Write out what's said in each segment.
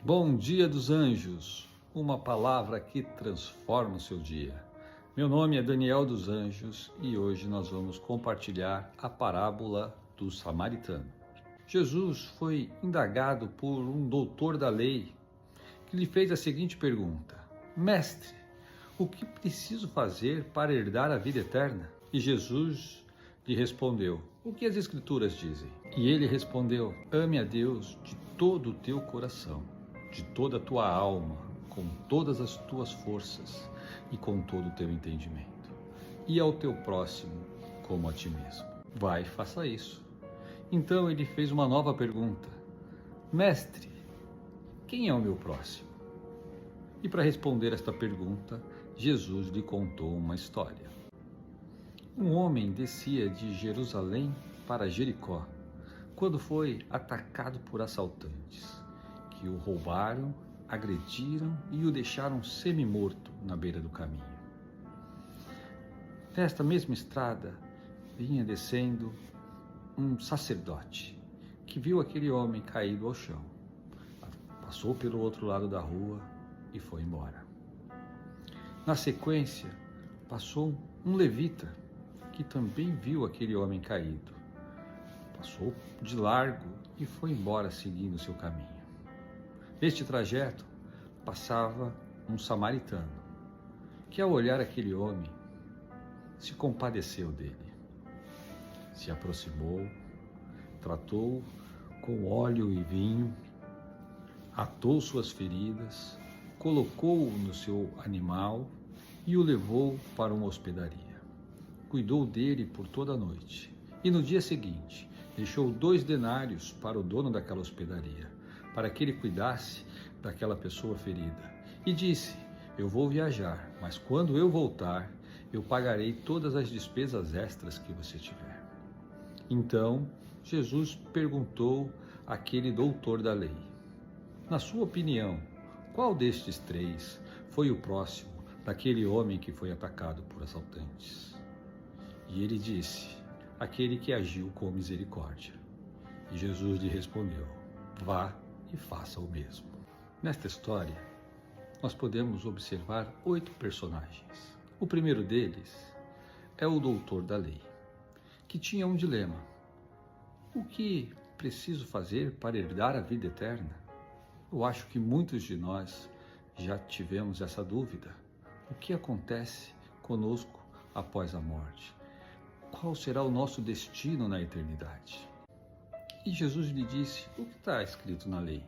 Bom dia dos anjos, uma palavra que transforma o seu dia. Meu nome é Daniel dos Anjos e hoje nós vamos compartilhar a parábola do samaritano. Jesus foi indagado por um doutor da lei que lhe fez a seguinte pergunta: Mestre, o que preciso fazer para herdar a vida eterna? E Jesus lhe respondeu: o que as Escrituras dizem? E ele respondeu: ame a Deus de todo o teu coração, de toda a tua alma, com todas as tuas forças e com todo o teu entendimento, e ao teu próximo como a ti mesmo. Vai e faça isso. Então ele fez uma nova pergunta: Mestre, quem é o meu próximo? E para responder esta pergunta, Jesus lhe contou uma história. Um homem descia de Jerusalém para Jericó, quando foi atacado por assaltantes, que o roubaram, agrediram e o deixaram semi-morto na beira do caminho. Nesta mesma estrada, vinha descendo um sacerdote, que viu aquele homem caído ao chão. Passou pelo outro lado da rua e foi embora. Na sequência, passou um levita, que também viu aquele homem caído. Passou de largo e foi embora seguindo seu caminho. Neste trajeto, passava um samaritano, que ao olhar aquele homem, se compadeceu dele. Se aproximou, tratou com óleo e vinho, atou suas feridas, colocou-o no seu animal e o levou para uma hospedaria. Cuidou dele por toda a noite. E no dia seguinte, deixou 2 denários para o dono daquela hospedaria, para que ele cuidasse daquela pessoa ferida. E disse: eu vou viajar, mas quando eu voltar, eu pagarei todas as despesas extras que você tiver. Então, Jesus perguntou àquele doutor da lei: na sua opinião, qual destes 3 foi o próximo daquele homem que foi atacado por assaltantes? E ele disse: aquele que agiu com misericórdia. E Jesus lhe respondeu: vá e faça o mesmo. Nesta história, nós podemos observar 8 personagens. O primeiro deles é o doutor da lei, que tinha um dilema: o que preciso fazer para herdar a vida eterna? Eu acho que muitos de nós já tivemos essa dúvida. O que acontece conosco após a morte? Qual será o nosso destino na eternidade? E Jesus lhe disse: o que está escrito na lei?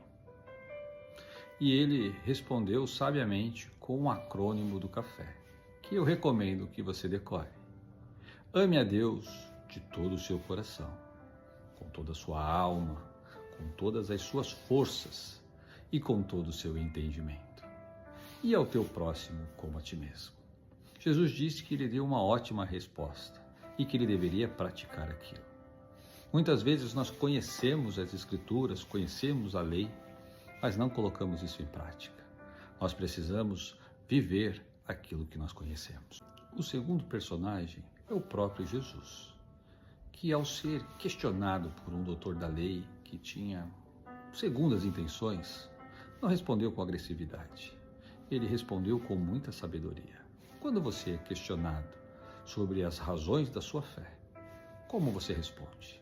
E ele respondeu sabiamente com um acrônimo do café, que eu recomendo que você decore. Ame a Deus de todo o seu coração, com toda a sua alma, com todas as suas forças e com todo o seu entendimento, e ao teu próximo como a ti mesmo. Jesus disse que ele deu uma ótima resposta e que ele deveria praticar aquilo. Muitas vezes nós conhecemos as Escrituras, conhecemos a lei, mas não colocamos isso em prática. Nós precisamos viver aquilo que nós conhecemos. O segundo personagem é o próprio Jesus, que ao ser questionado por um doutor da lei que tinha segundas intenções, não respondeu com agressividade. Ele respondeu com muita sabedoria. Quando você é questionado sobre as razões da sua fé, como você responde?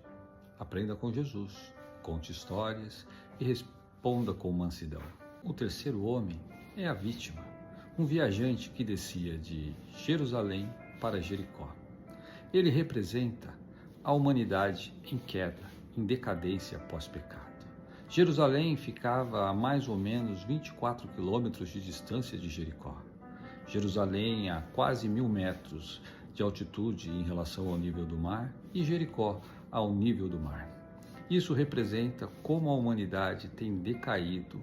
Aprenda com Jesus, conte histórias e responda com mansidão. O terceiro homem é a vítima, um viajante que descia de Jerusalém para Jericó. Ele representa a humanidade em queda, em decadência pós-pecado. Jerusalém ficava a mais ou menos 24 quilômetros de distância de Jericó. Jerusalém a quase 1000 metros de altitude em relação ao nível do mar e Jericó ao nível do mar. Isso representa como a humanidade tem decaído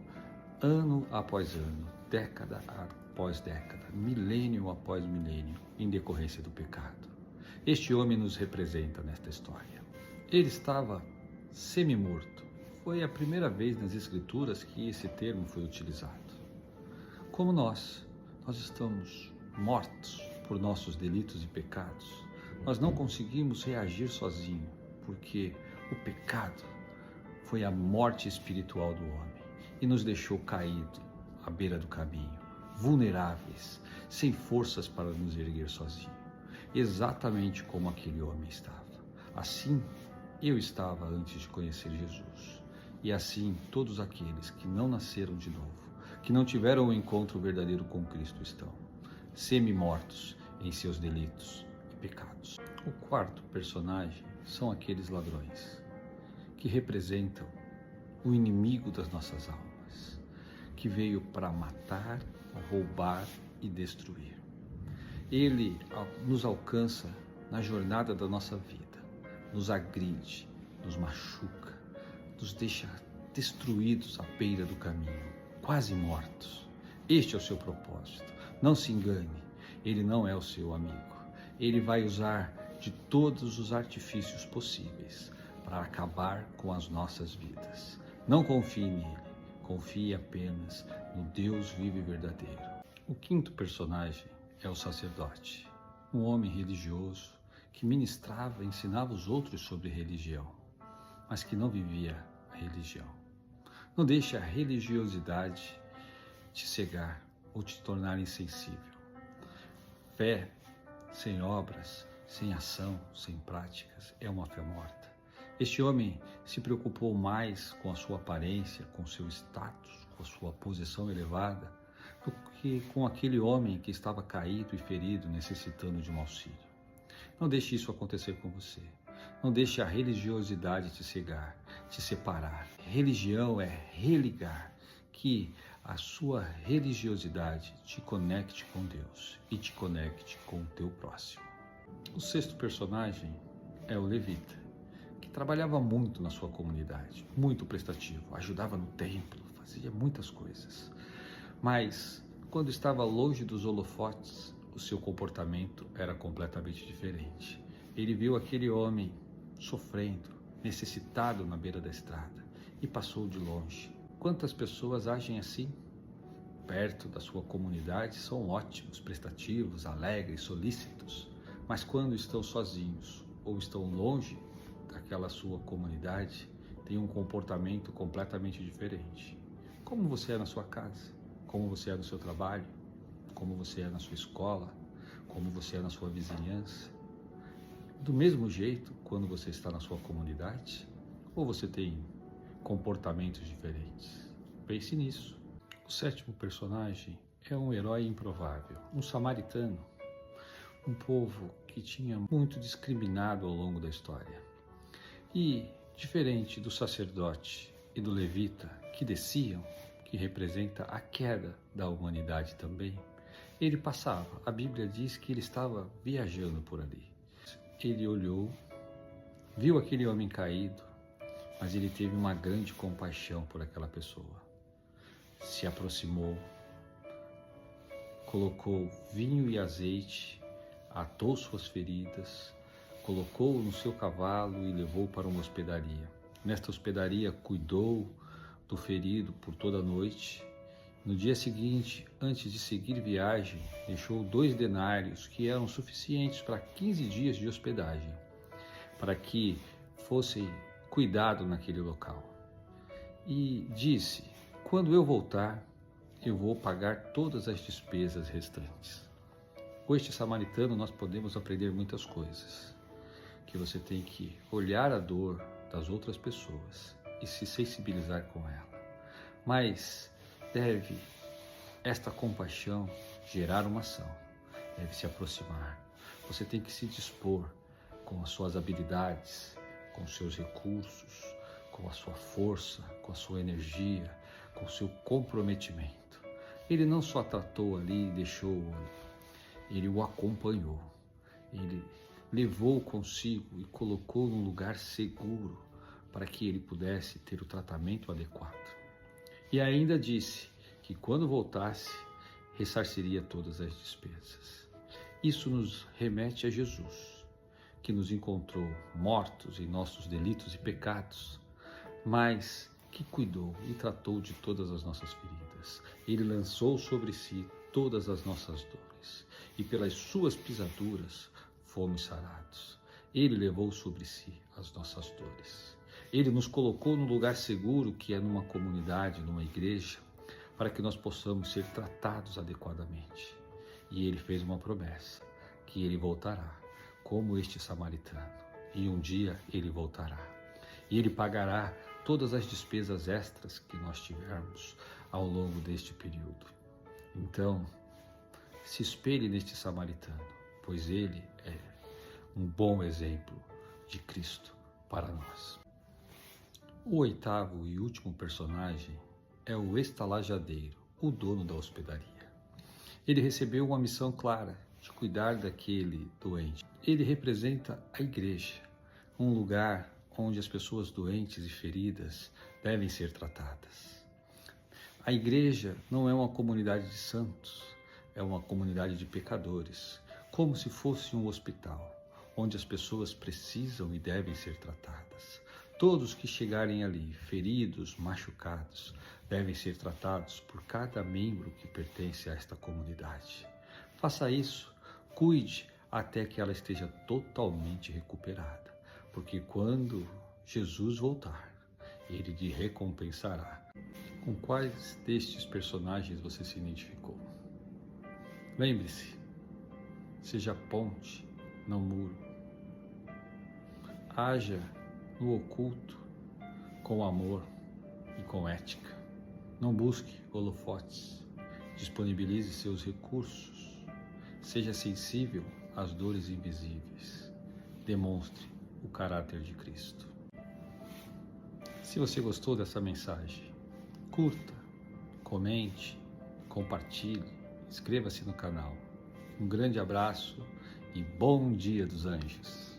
ano após ano, década após década, milênio após milênio, em decorrência do pecado. Este homem nos representa nesta história. Ele estava semi-morto. Foi a primeira vez nas Escrituras que esse termo foi utilizado. Como nós estamos mortos por nossos delitos e pecados. Nós não conseguimos reagir sozinhos, porque o pecado foi a morte espiritual do homem. e nos deixou caídos à beira do caminho, vulneráveis, sem forças para nos erguer sozinhos, exatamente como aquele homem estava. Assim eu estava antes de conhecer Jesus, e assim todos aqueles que não nasceram de novo, que não tiveram um encontro verdadeiro com Cristo estão, semi-mortos em seus delitos e pecados. O quarto personagem são aqueles ladrões, que representam o inimigo das nossas almas, que veio para matar, roubar e destruir. Ele nos alcança na jornada da nossa vida, nos agride, nos machuca, nos deixa destruídos à beira do caminho, quase mortos. Este é o seu propósito. Não se engane, ele não é o seu amigo. Ele vai usar de todos os artifícios possíveis para acabar com as nossas vidas. Não confie nele, confie apenas no Deus vivo e verdadeiro. O quinto personagem é o sacerdote, um homem religioso que ministrava e ensinava os outros sobre religião, mas que não vivia a religião. Não deixe a religiosidade te cegar ou te tornar insensível. Fé sem obras, sem ação, sem práticas, é uma fé morta. Este homem se preocupou mais com a sua aparência, com seu status, com a sua posição elevada, do que com aquele homem que estava caído e ferido, necessitando de um auxílio. Não deixe isso acontecer com você. Não deixe a religiosidade te cegar, te separar. Religião é religar, que a sua religiosidade te conecte com Deus e te conecte com o teu próximo. O sexto personagem é o levita, que trabalhava muito na sua comunidade, muito prestativo, ajudava no templo, fazia muitas coisas. Mas, quando estava longe dos holofotes, o seu comportamento era completamente diferente. Ele viu aquele homem sofrendo, necessitado na beira da estrada e passou de longe. Quantas pessoas agem assim? Perto da sua comunidade são ótimos, prestativos, alegres, solícitos, mas quando estão sozinhos ou estão longe daquela sua comunidade, têm um comportamento completamente diferente. Como você é na sua casa? Como você é no seu trabalho? Como você é na sua escola? Como você é na sua vizinhança? Do mesmo jeito, quando você está na sua comunidade, ou você tem comportamentos diferentes? Pense nisso. O sétimo personagem é um herói improvável, um samaritano, um povo que tinha muito discriminado ao longo da história. E, diferente do sacerdote e do levita que desciam, que representa a queda da humanidade também, ele passava. A Bíblia diz que ele estava viajando por ali. Ele olhou, viu aquele homem caído, mas ele teve uma grande compaixão por aquela pessoa. Se aproximou, colocou vinho e azeite, atou suas feridas, colocou no seu cavalo e levou para uma hospedaria. Nesta hospedaria cuidou do ferido por toda a noite. No dia seguinte, antes de seguir viagem, deixou 2 denários que eram suficientes para 15 dias de hospedagem, para que fosse cuidado naquele local. E disse: quando eu voltar, eu vou pagar todas as despesas restantes. Com este samaritano nós podemos aprender muitas coisas. Que você tem que olhar a dor das outras pessoas e se sensibilizar com ela. Mas deve esta compaixão gerar uma ação, deve se aproximar. Você tem que se dispor com as suas habilidades, com os seus recursos, com a sua força, com a sua energia, com o seu comprometimento. Ele não só tratou ali e deixou, ele o acompanhou. Ele levou consigo e colocou num lugar seguro para que ele pudesse ter o tratamento adequado. E ainda disse que quando voltasse, ressarciria todas as despesas. Isso nos remete a Jesus, que nos encontrou mortos em nossos delitos e pecados, mas que cuidou e tratou de todas as nossas feridas. Ele lançou sobre si todas as nossas dores, e pelas suas pisaduras fomos sarados. Ele levou sobre si as nossas dores. Ele nos colocou num lugar seguro, que é numa comunidade, numa igreja, para que nós possamos ser tratados adequadamente. E ele fez uma promessa, que ele voltará, como este samaritano. E um dia ele voltará. E ele pagará todas as despesas extras que nós tivermos ao longo deste período. Então, se espelhe neste samaritano, pois ele é um bom exemplo de Cristo para nós. O oitavo e último personagem é o estalajadeiro, o dono da hospedaria. Ele recebeu uma missão clara de cuidar daquele doente. Ele representa a igreja, um lugar onde as pessoas doentes e feridas devem ser tratadas. A igreja não é uma comunidade de santos, é uma comunidade de pecadores, como se fosse um hospital, onde as pessoas precisam e devem ser tratadas. Todos que chegarem ali, feridos, machucados, devem ser tratados por cada membro que pertence a esta comunidade. Faça isso, cuide até que ela esteja totalmente recuperada, porque quando Jesus voltar, ele lhe recompensará. Com quais destes personagens você se identificou? Lembre-se, seja ponte, não muro. Haja no oculto com amor e com ética. Não busque holofotes. Disponibilize seus recursos. Seja sensível às dores invisíveis. Demonstre o caráter de Cristo. Se você gostou dessa mensagem, curta, comente, compartilhe, inscreva-se no canal. Um grande abraço e bom dia dos anjos!